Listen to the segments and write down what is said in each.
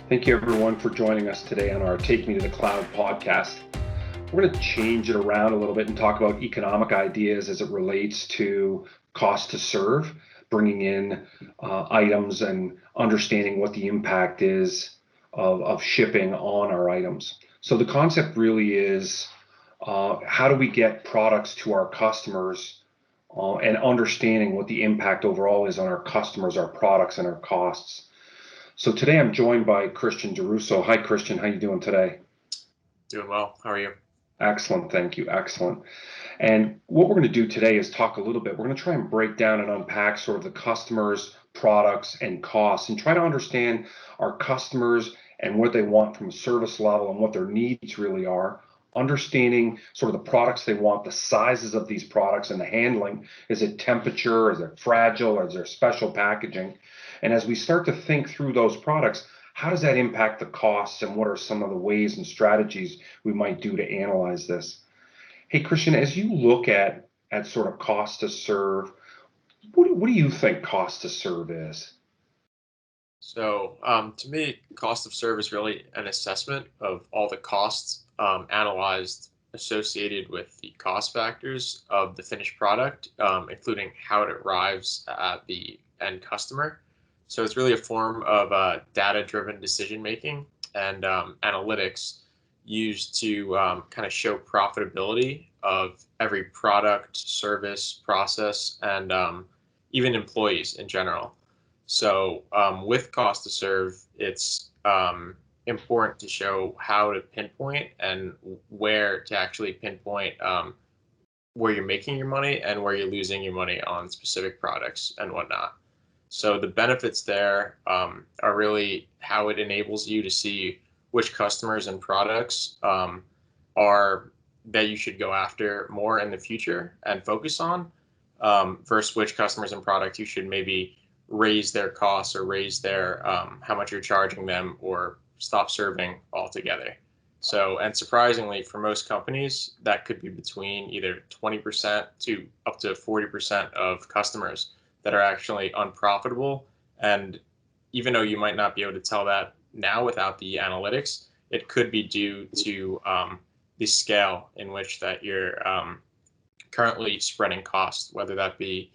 Thank you everyone for joining us today on our Take Me to the Cloud podcast. We're going to change it around a little bit and talk about economic ideas as it relates to cost to serve, bringing in items and understanding what the impact is of shipping on our items. So the concept really is how do we get products to our customers and understanding what the impact overall is on our customers, our products, and our costs. So today I'm joined by Christian DiRusso. Hi, Christian. How you doing today? Doing well. How are you? Excellent. Thank you. Excellent. And what we're going to do today is talk a little bit. We're going to try and break down and unpack sort of the customers, products, and costs, and try to understand our customers and what they want from a service level and what their needs really are. Understanding sort of the products they want, the sizes of these products, and the handling. Is it temperature? Is it fragile? Or is there special packaging? And as we start to think through those products, how does that impact the costs, and what are some of the ways and strategies we might do to analyze this? Hey, Christian, as you look at sort of cost to serve, what do you think cost to serve is? So, to me, cost of serve is really an assessment of all the costs analyzed associated with the cost factors of the finished product, including how it arrives at the end customer. So it's really a form of data-driven decision making and analytics used to kind of show profitability of every product, service, process, and even employees in general. So with cost to serve, it's important to show how to pinpoint and where to actually pinpoint where you're making your money and where you're losing your money on specific products and whatnot. So the benefits there are really how it enables you to see which customers and products are that you should go after more in the future and focus on versus which customers and products you should maybe raise their costs or raise their how much you're charging them or stop serving altogether. So, and surprisingly, for most companies, that could be between either 20% to up to 40% of customers that are actually unprofitable. And even though you might not be able to tell that now without the analytics, it could be due to the scale in which that you're currently spreading costs, whether that be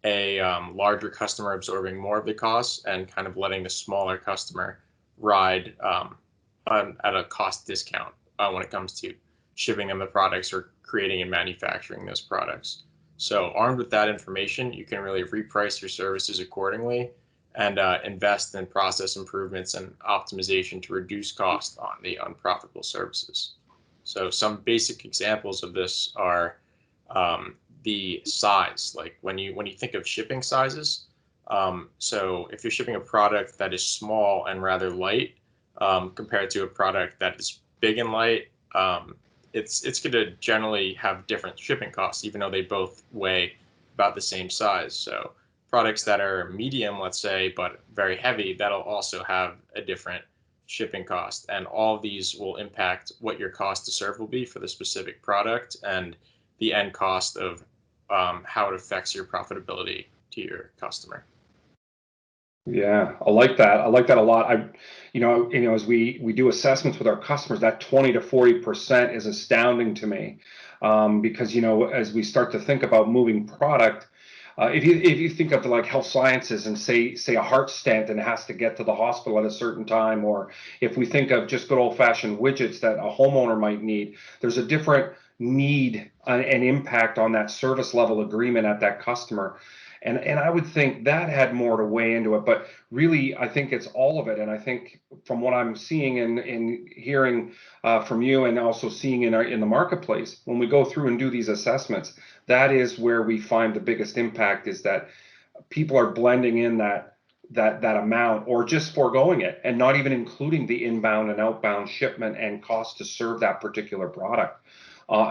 a larger customer absorbing more of the costs and kind of letting the smaller customer ride at a cost discount when it comes to shipping them the products or creating and manufacturing those products. So armed with that information, you can really reprice your services accordingly and invest in process improvements and optimization to reduce cost on the unprofitable services. So some basic examples of this are the size. Like when you think of shipping sizes, so if you're shipping a product that is small and rather light compared to a product that is big and light, it's going to generally have different shipping costs, even though they both weigh about the same size. So products that are medium, let's say, but very heavy, that'll also have a different shipping cost. And all of these will impact what your cost to serve will be for the specific product and the end cost of how it affects your profitability to your customer. Yeah, I like that. I like that a lot. As we do assessments with our customers, that 20 to 40% is astounding to me, because as we start to think about moving product, if you think of like health sciences and say a heart stent and it has to get to the hospital at a certain time, or if we think of just good old-fashioned widgets that a homeowner might need, there's a different need and impact on that service level agreement at that customer. And I would think that had more to weigh into it, but really I think it's all of it. And I think from what I'm seeing and hearing from you, and also seeing in the marketplace, when we go through and do these assessments, that is where we find the biggest impact, is that people are blending in that amount, or just foregoing it and not even including the inbound and outbound shipment and cost to serve that particular product.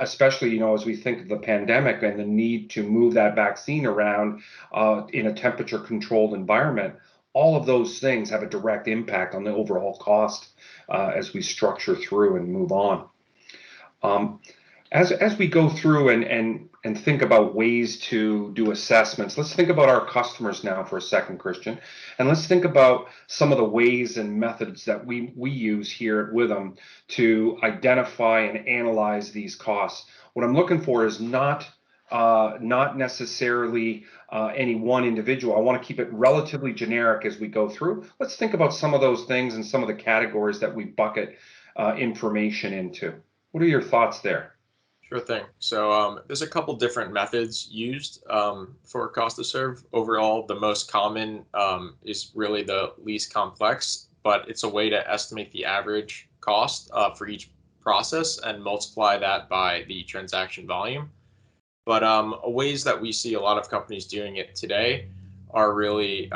Especially, as we think of the pandemic and the need to move that vaccine around in a temperature controlled environment, all of those things have a direct impact on the overall cost as we structure through and move on. As we go through and think about ways to do assessments, let's think about our customers now for a second, Christian, and let's think about some of the ways and methods that we use here at Withum to identify and analyze these costs. What I'm looking for is not necessarily any one individual. I want to keep it relatively generic as we go through. Let's think about some of those things and some of the categories that we bucket information into. What are your thoughts there? Sure thing. So there's a couple different methods used for cost to serve. Overall, the most common is really the least complex, but it's a way to estimate the average cost for each process and multiply that by the transaction volume. But ways that we see a lot of companies doing it today are really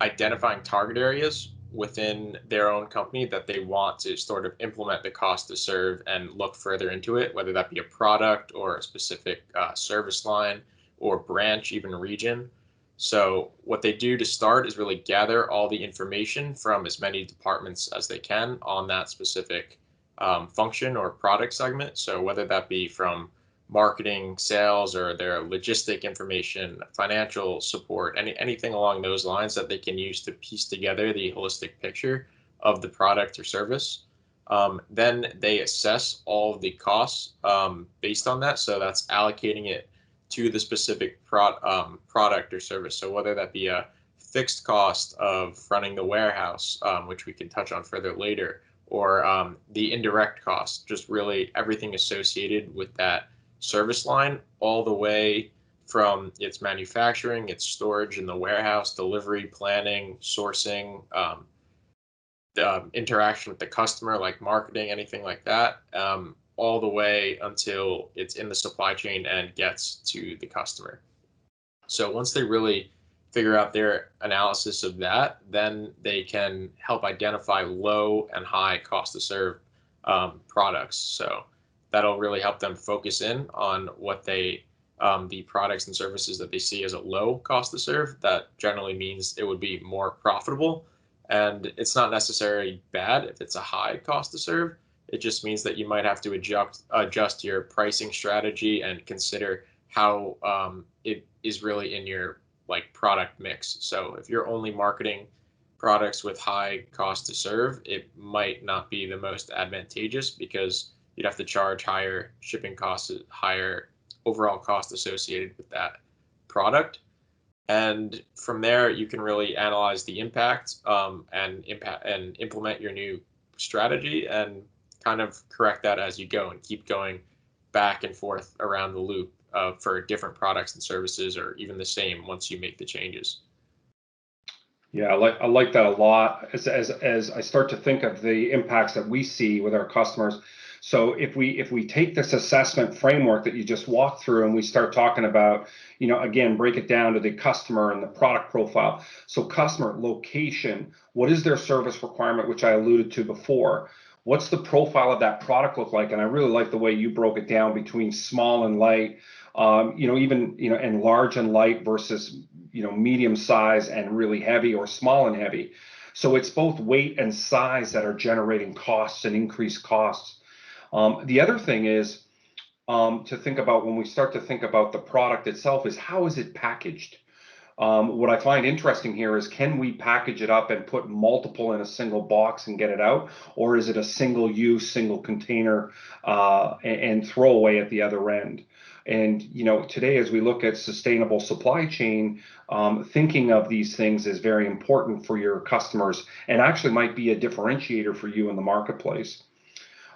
identifying target areas within their own company that they want to sort of implement the cost to serve and look further into it, whether that be a product or a specific service line or branch, even region. So what they do to start is really gather all the information from as many departments as they can on that specific function or product segment. So whether that be from marketing, sales, or their logistic information, financial support, anything along those lines that they can use to piece together the holistic picture of the product or service. Then they assess all of the costs based on that. So that's allocating it to the specific product or service. So whether that be a fixed cost of running the warehouse, which we can touch on further later, or the indirect cost, just really everything associated with that service line, all the way from its manufacturing, its storage in the warehouse, delivery, planning, sourcing, interaction with the customer, like marketing, anything like that, all the way until it's in the supply chain and gets to the customer. So once they really figure out their analysis of that, then they can help identify low and high cost to serve products. So that'll really help them focus in on what they the products and services that they see as a low cost to serve. That generally means it would be more profitable, and it's not necessarily bad if it's a high cost to serve. It just means that you might have to adjust your pricing strategy and consider how it is really in your like product mix. So if you're only marketing products with high cost to serve, it might not be the most advantageous because you'd have to charge higher shipping costs, higher overall cost associated with that product. And from there, you can really analyze the impact and implement your new strategy and kind of correct that as you go and keep going back and forth around the loop for different products and services, or even the same once you make the changes. Yeah, I like that a lot as I start to think of the impacts that we see with our customers. So if we take this assessment framework that you just walked through and we start talking about, again, break it down to the customer and the product profile. So customer location, what is their service requirement, which I alluded to before? What's the profile of that product look like? And I really like the way you broke it down between small and light, even, and large and light versus, medium size and really heavy, or small and heavy. So it's both weight and size that are generating costs and increased costs. The other thing is to think about when we start to think about the product itself is how is it packaged? What I find interesting here is, can we package it up and put multiple in a single box and get it out? Or is it a single use, single container and throwaway at the other end? And, today, as we look at sustainable supply chain, thinking of these things is very important for your customers and actually might be a differentiator for you in the marketplace.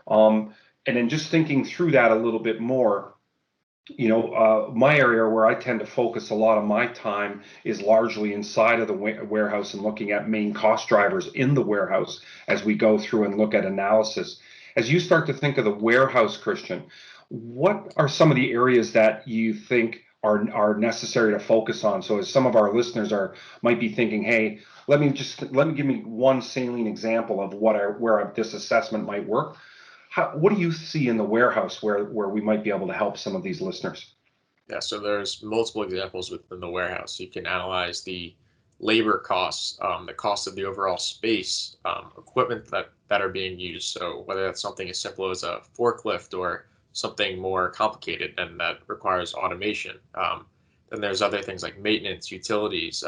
And then just thinking through that a little bit more, my area where I tend to focus a lot of my time is largely inside of the warehouse and looking at main cost drivers in the warehouse as we go through and look at analysis. As you start to think of the warehouse, Christian, what are some of the areas that you think are necessary to focus on? So as some of our listeners might be thinking, hey, let me give me one salient example of where this assessment might work. What do you see in the warehouse where we might be able to help some of these listeners? Yeah, so there's multiple examples within the warehouse. You can analyze the labor costs, the cost of the overall space, equipment that are being used. So whether that's something as simple as a forklift or something more complicated and that requires automation. Then there's other things like maintenance, utilities,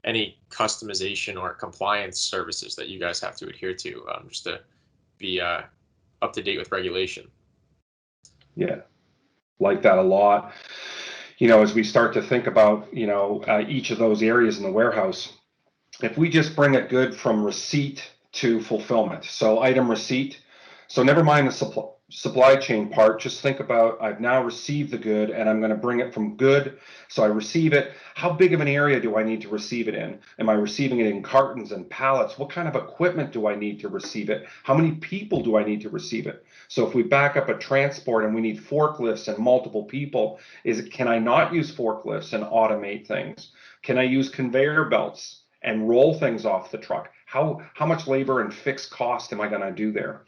any customization or compliance services that you guys have to adhere to, just to be up to date with regulation. Yeah, like that a lot. As we start to think about, each of those areas in the warehouse, if we just bring it good from receipt to fulfillment, so item receipt, so never mind the supply chain part, just think about I've now received the good and I'm going to bring it from good. So I receive it. How big of an area do I need to receive it in? Am I receiving it in cartons and pallets? What kind of equipment do I need to receive it? How many people do I need to receive it? So if we back up a transport and we need forklifts and multiple people, can I not use forklifts and automate things? Can I use conveyor belts and roll things off the truck? How much labor and fixed cost am I going to do there?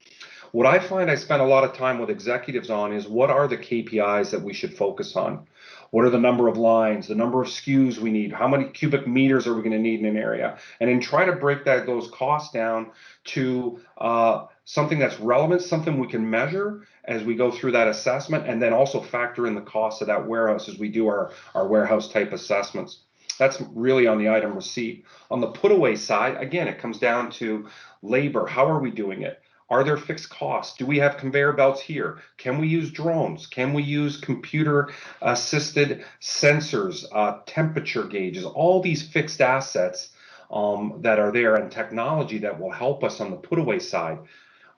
What I find I spend a lot of time with executives on is what are the KPIs that we should focus on? What are the number of lines, the number of SKUs we need? How many cubic meters are we going to need in an area? And then try to break those costs down to something that's relevant, something we can measure as we go through that assessment, and then also factor in the cost of that warehouse as we do our warehouse type assessments. That's really on the item receipt. On the put away side, again, it comes down to labor. How are we doing it? Are there fixed costs? Do we have conveyor belts here? Can we use drones? Can we use computer assisted sensors, temperature gauges, all these fixed assets that are there, and technology that will help us on the put away side?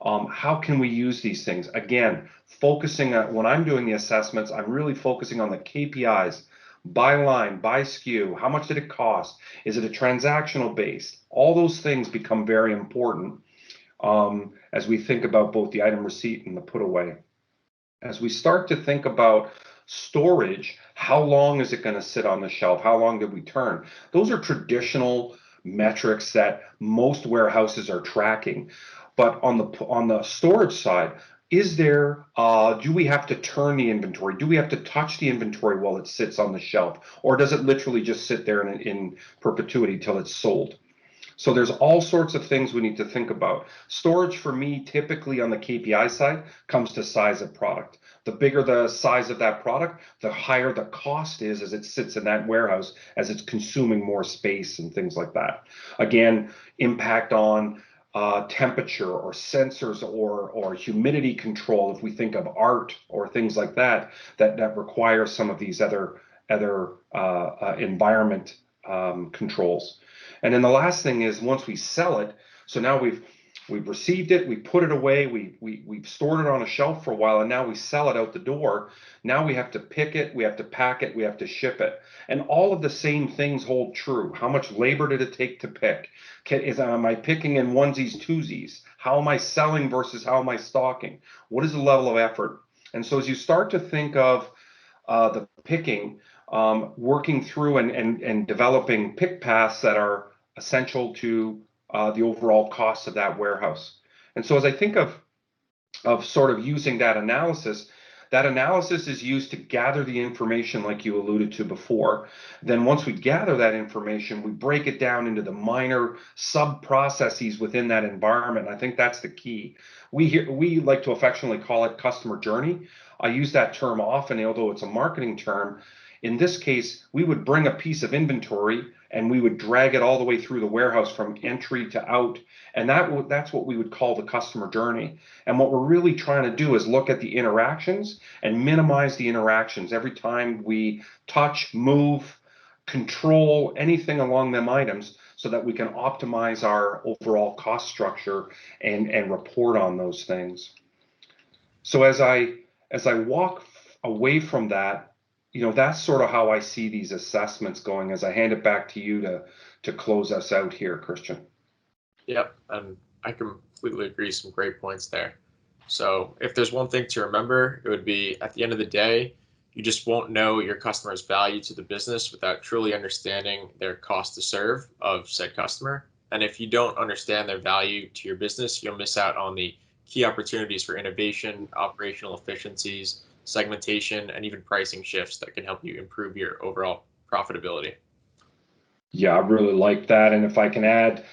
How can we use these things? Again, focusing on, when I'm doing the assessments, I'm really focusing on the KPIs. By line, by SKU, how much did it cost? Is it a transactional based? All those things become very important as we think about both the item receipt and the put away. As we start to think about storage, how long is it going to sit on the shelf? How long did we turn? Those are traditional metrics that most warehouses are tracking. But on the storage side, do we have to turn the inventory? Do we have to touch the inventory while it sits on the shelf? Or does it literally just sit there in perpetuity till it's sold? So there's all sorts of things we need to think about. Storage for me, typically on the KPI side, comes to size of product. The bigger the size of that product, the higher the cost is as it sits in that warehouse, as it's consuming more space and things like that. Again, impact on temperature or sensors or humidity control, if we think of art or things like that require some of these other environment controls. And then the last thing is, once we sell it, so now we've received it, we put it away, we've stored it on a shelf for a while, and now we sell it out the door. Now we have to pick it, we have to pack it, we have to ship it. And all of the same things hold true. How much labor did it take to pick? Am I picking in onesies, twosies? How am I selling versus how am I stocking? What is the level of effort? And so as you start to think of the picking, working through and developing pick paths that are essential to the overall cost of that warehouse. And so as I think of sort of using that analysis is used to gather the information like you alluded to before. Then once we gather that information, we break it down into the minor sub-processes within that environment. And I think that's the key. We like to affectionately call it customer journey. I use that term often, although it's a marketing term. In this case, we would bring a piece of inventory and we would drag it all the way through the warehouse from entry to out. And that's what we would call the customer journey. And what we're really trying to do is look at the interactions and minimize the interactions every time we touch, move, control anything along them items, so that we can optimize our overall cost structure and report on those things. So as I walk away from that, that's sort of how I see these assessments going, as I hand it back to you to close us out here, Christian. Yep, and I completely agree. Some great points there. So if there's one thing to remember, it would be, at the end of the day, you just won't know your customer's value to the business without truly understanding their cost to serve of said customer. And if you don't understand their value to your business, you'll miss out on the key opportunities for innovation, operational efficiencies, segmentation, and even pricing shifts that can help you improve your overall profitability. Yeah, I really like that. And if I can add,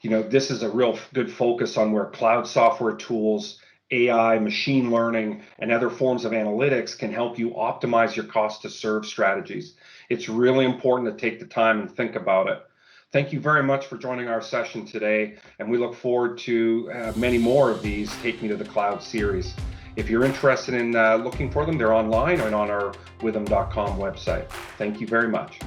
this is a real good focus on where cloud software tools, AI, machine learning, and other forms of analytics can help you optimize your cost to serve strategies. It's really important to take the time and think about it. Thank you very much for joining our session today, and we look forward to many more of these Take Me to the Cloud series. If you're interested in looking for them, they're online and on our withum.com website. Thank you very much.